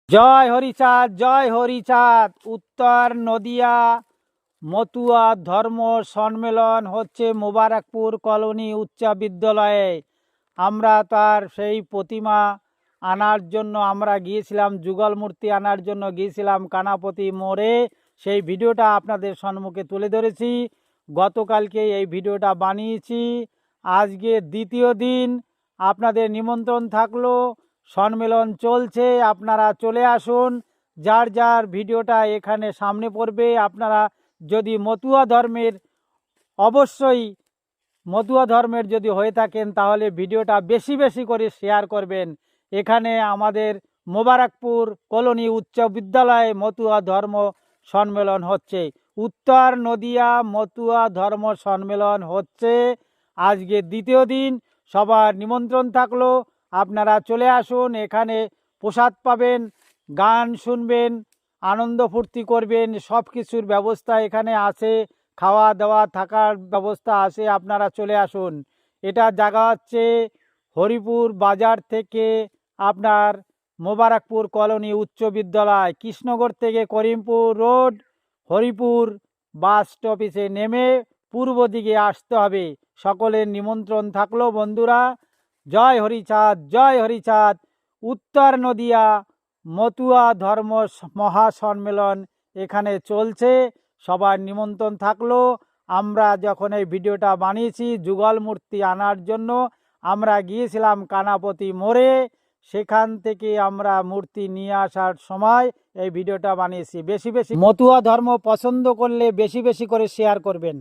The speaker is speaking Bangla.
জয় হরিচাঁদ। উত্তর নদিয়া মতুয়া ধর্ম সম্মেলন হচ্ছে মোবারকপুর কলোনি উচ্চ বিদ্যালয়ে। আমরা তার সেই প্রতিমা আনার জন্য আমরা গিয়েছিলাম, যুগল মূর্তি আনার জন্য গিয়েছিলাম কানাপতি মোড়ে। সেই ভিডিওটা আপনাদের সম্মুখে তুলে ধরেছি। গতকালকে এই ভিডিওটা বানিয়েছি। আজকে দ্বিতীয় দিন আপনাদের নিমন্ত্রণ থাকলো। সম্মেলন চলছে, আপনারা চলে আসুন। যার যার ভিডিওটা এখানে সামনে পড়বে। আপনারা যদি মতুয়া ধর্মের অবশ্যই মতুয়া ধর্মের যদি হয়ে থাকেন তাহলে ভিডিওটা বেশি বেশি করে শেয়ার করবেন। এখানে আমাদের মোবারকপুর কলোনি উচ্চ বিদ্যালয়ে মতুয়া ধর্ম সম্মেলন হচ্ছে। উত্তর নদিয়া মতুয়া ধর্ম সম্মেলন হচ্ছে। আজকে দ্বিতীয় দিন, সবার নিমন্ত্রণ থাকলো। আপনারা চলে আসুন, এখানে প্রসাদ পাবেন, গান শুনবেন, আনন্দ ফুর্তি করবেন। সব কিছুর ব্যবস্থা এখানে আছে, খাওয়া দাওয়া থাকার ব্যবস্থা আছে। আপনারা চলে আসুন। এটা জায়গা হচ্ছে হরিপুর বাজার থেকে আপনার মোবারকপুর কলোনি উচ্চ বিদ্যালয়, কৃষ্ণনগর থেকে করিমপুর রোড হরিপুর বাস স্টপেজে নেমে পূর্ব দিকে আসতে হবে। সকলের নিমন্ত্রণ থাকলো বন্ধুরা। জয় হরিচাঁদ। উত্তর নদিয়া মতুয়া ধর্ম মহাসম্মেলন এখানে চলছে, সবার নিমন্ত্রণ থাকলো। আমরা যখন এই ভিডিওটা বানিয়েছি যুগল মূর্তি আনার জন্য, আমরা গিয়েছিলাম কানাপতি মোড়ে। সেখান থেকে আমরা মূর্তি নিয়ে আসার সময় এই ভিডিওটা বানিয়েছি। বেশি বেশি মতুয়া ধর্ম পছন্দ করলে বেশি বেশি করে শেয়ার করবেন।